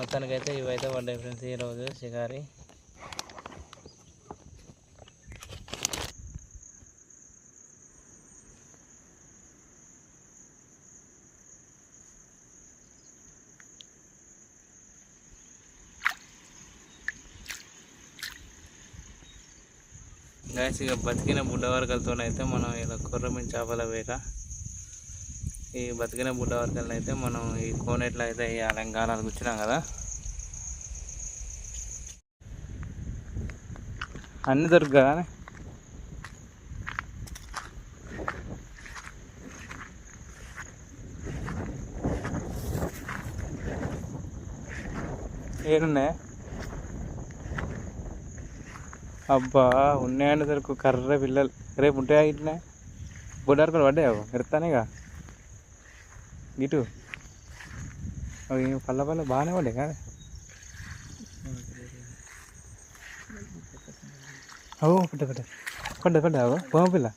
మొత్తానికైతే ఇవైతే పడ్డాయి ఫ్రెండ్స్ ఈరోజు షికారి. గాయస్ ఇక బతికిన బుడ్డవర్గలతోనైతే మనం ఇలా కొర్రమీన చేపల వేట, ఈ బతికిన బుడ్డవర్గలను అయితే మనం ఈ కోనేట్లో అయితే ఈ అలంకారాలు కూర్చున్నాం కదా, అన్నీ దొరుకుగా ఏడున్నాయి. అబ్బా ఉన్నాయండి దొరకు కర్ర పిల్లలు. రేపు ఉంటాయా ఇట్లా బుడ్డవర్గలు పడ్డాయి ఎడతానేగా ఇటు పళ్ళ పళ్ళ బాగానే పడ్డాయి కదా. పడ్డా బొమ్మ పిల్ల.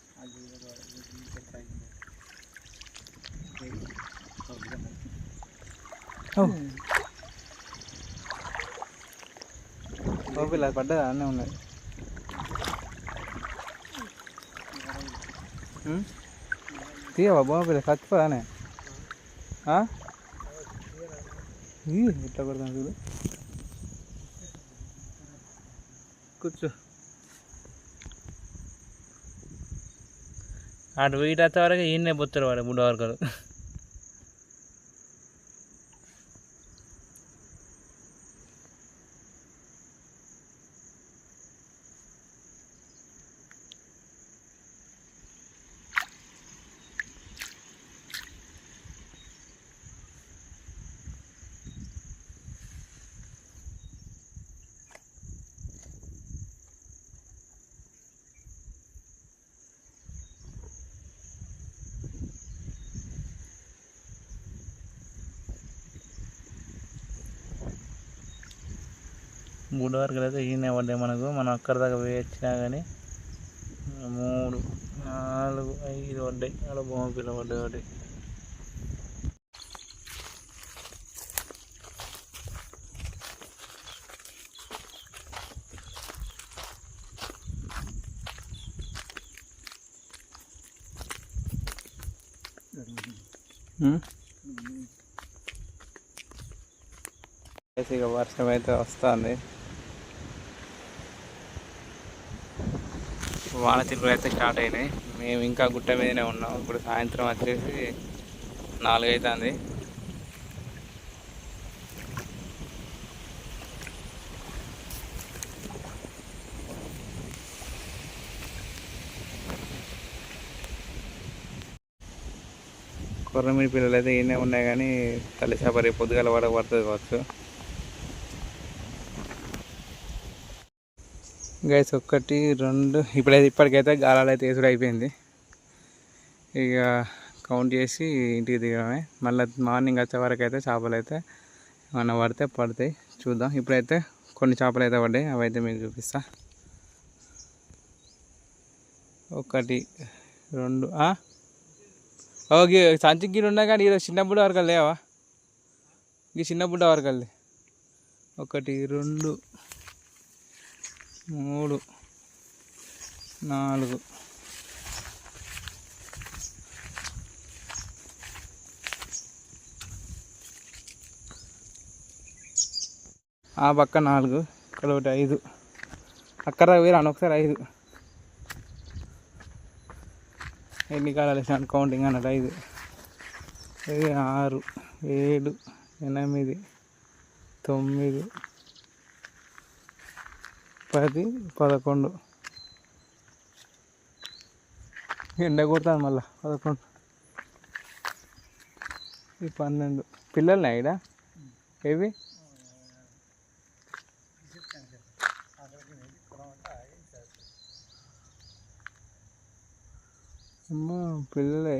బొమ్మ పిల్ల పడ్డా అన్నీ ఉన్నాయి. తీయవా బొమ్మ పిల్ల చచ్చిపోదానే ఇట్లా కొడతాను చూడు. కూర్చో. అటు వీటి వచ్చే వరకు ఈయన్నే పోతారు వాడు బుడ్డవర్గలు. బుడ్డవర్గలు అయితే ఈయనే పడ్డాయి మనకు. మనం అక్కడ దాకా పోయి వచ్చినా కానీ 3, 4, 5 పడ్డాయి. అలా బొమ్మ పిల్ల పడ్డాయి ఒకటి. ఇక వర్షం అయితే వస్తుంది. వాన చినుకులు అయితే స్టార్ట్ అయినాయి. మేము ఇంకా గుట్ట మీదనే ఉన్నాం. ఇప్పుడు సాయంత్రం వచ్చేసి 4 అవుతుంది. కొర్రమీడి పిల్లలు అయితే ఈయనే ఉన్నాయి కానీ తల్లి చేప రేపు పొద్దుగాల పడుతుంది కావచ్చు. గైస్ 1, 2 ఇప్పటికైతే గాలాలు అయితే వేసుడు అయిపోయింది. ఇక కౌంట్ చేసి ఇంటికి దిగడమే. మళ్ళీ మార్నింగ్ వచ్చే వరకు అయితే చేపలు అయితే ఏమన్నా పడతాయి చూద్దాం. ఇప్పుడైతే కొన్ని చేపలు అయితే పడ్డాయి, అవి అయితే మీకు చూపిస్తా. 1, 2 ఓకే సంచి గిన్నె ఉన్నాయి కానీ ఈరోజు చిన్న బుడ్డ వరకలు లేవా? ఈ చిన్న బుడ్డ వరకల్ది 1, 2, 3, 4 ఆ పక్క 4, ఇక్కడ ఒకటి 5, అక్కడ వేరాను ఒకసారి 5. ఎన్ని కాలాలు వేసినాను కౌంటింగ్ అన్నట్టు 5, 6, 7, 8, 9, 10, 11. ఎండ కొడతాను మళ్ళీ 11, 12 పిల్లలున్నా ఇక్కడ. ఏవి అమ్మ పిల్లలే.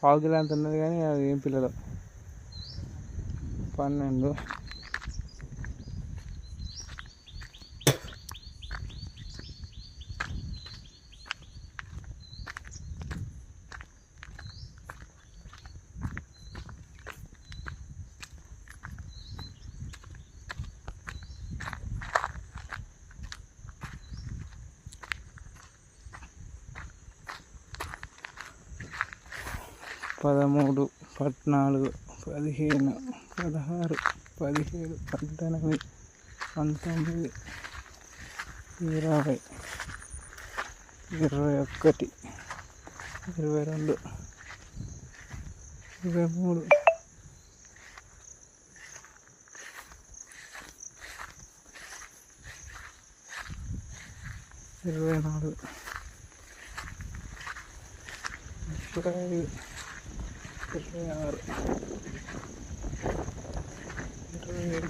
పావు కిలో అంత ఉన్నది కానీ అది ఏం పిల్లలు. 12. 13, 14, 15, 16, 17, 18, 19, 20, 21, 22, 23, 24, 25, 26, 27, 28,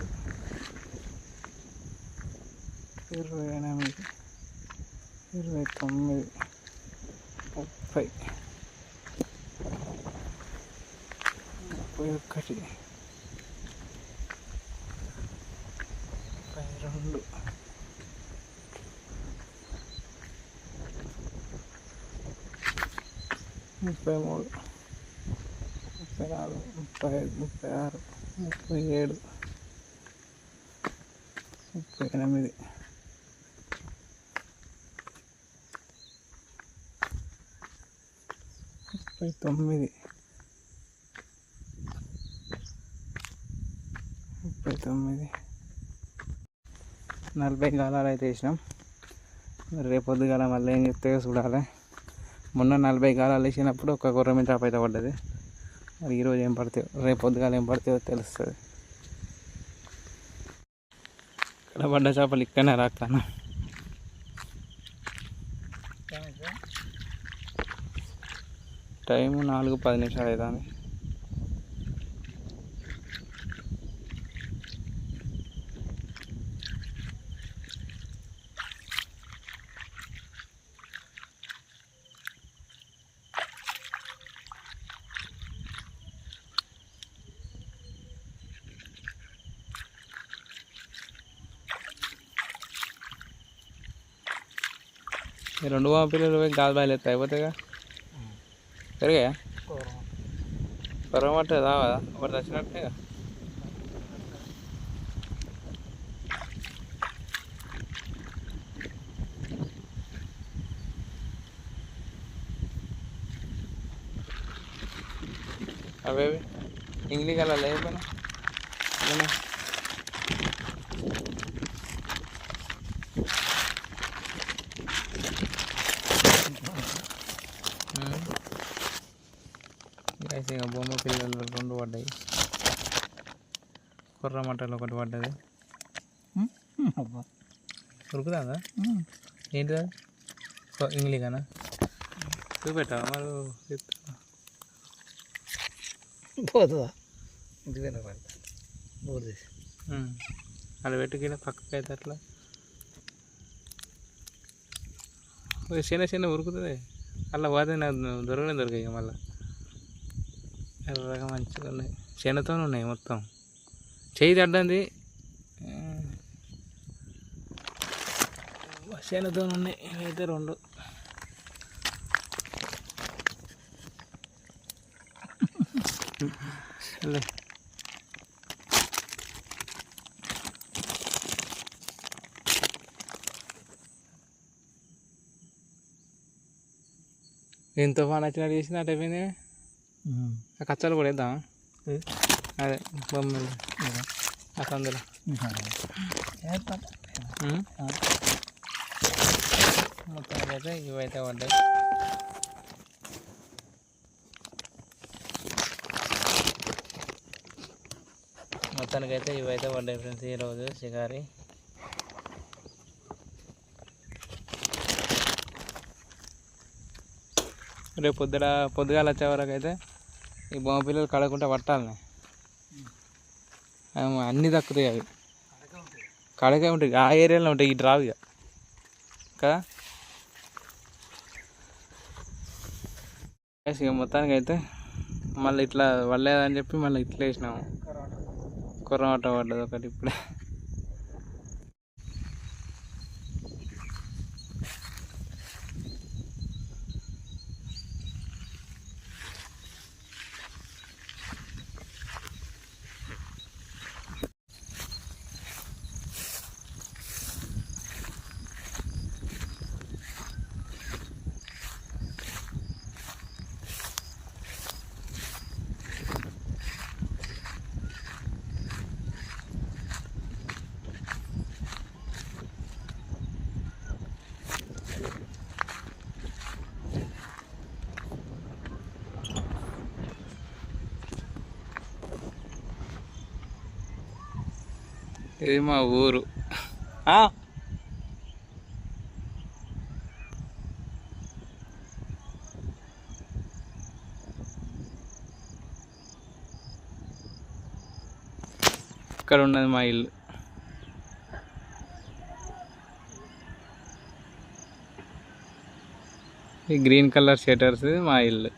29, 30, 31, 32, 33, 34, 35, 36, 37, 38, 39, 40 గాలాలు అయితే వేసినాం. రేపు పొద్దుగాల మళ్ళీ ఏం చెప్తాయో చూడాలి. మొన్న 40 గాలాలు వేసినప్పుడు ఒక గొర్రెమిన చేప అయితే పడ్డది. మరి ఈరోజు ఏం పడతాయో, రేపు పొద్దుగాల ఏం పడతాయో తెలుస్తుంది. ఇక్కడ పడ్డ చేపలు ఇక్కడనే రాస్తాను. టైము 4:10 అవుతుంది. ఈ 2 పిల్లలు పోయి గాలి బాయిలు ఎత్తాయి అయిపోతాయిగా. పెరిగా పొరగబట్టే రావదా ఒకటి తెచ్చినట్టుగా. అవేవి ఇంగ్లీష్ అలా లేకపోయినా ఇక బొమ్మ పిల్లలు 2 పడ్డాయి. కుర్ర మట్టలు ఒకటి పడ్డది. ఉరుకుతుందా ఏంటిదా? ఇంగ్లీషనా చూపెట్టా మరి పోతుందా? ఇంటికైనా పడతా బోర్ చేసి అలా పెట్టుకెళ్ళి పక్కకి అయితే అట్లా చిన్న ఉరుకుతుంది. అలా పోతే నాకు దొరకనే ఇక మళ్ళీ ఎర్రగా మంచిగా ఉన్నాయి. శనతో ఉన్నాయి మొత్తం. చెయ్యి తడ్డంది శనతో ఉన్నాయి. ఇవైతే 2 ఏం తుఫాన్ వచ్చినట్టు చేసింది అటు అయిపోయింది. ఆ కచ్చలు కూడా వేద్దాం. అదే బొమ్మలు ఆ సందులో మొత్తం అయితే ఇవైతే పడ్డాయి. మొత్తానికైతే ఇవైతే పడ్డాయి ఫ్రెండ్స్ ఈరోజు షికారి. రేపు పొద్దుగాల వచ్చే వరకు అయితే ఈ బొమ్మ పిల్లలు కడగకుండా పట్టాలని. అన్నీ దక్కుతాయి. అవి కడకే ఉంటాయి. ఆ ఏరియాలో ఉంటాయి. ఇటు రావు ఇక కదా. ఇక మొత్తానికి అయితే మళ్ళీ ఇట్లా పడలేదని చెప్పి మళ్ళీ ఇట్లా వేసినాము. కుర్రమట్ట పడ్డది ఒకటి ఇప్పుడే. ఇది మా ఊరు. ఇక్కడ ఉన్నది మా ఇల్లు. ఈ గ్రీన్ కలర్ షటర్స్ మా ఇల్లు.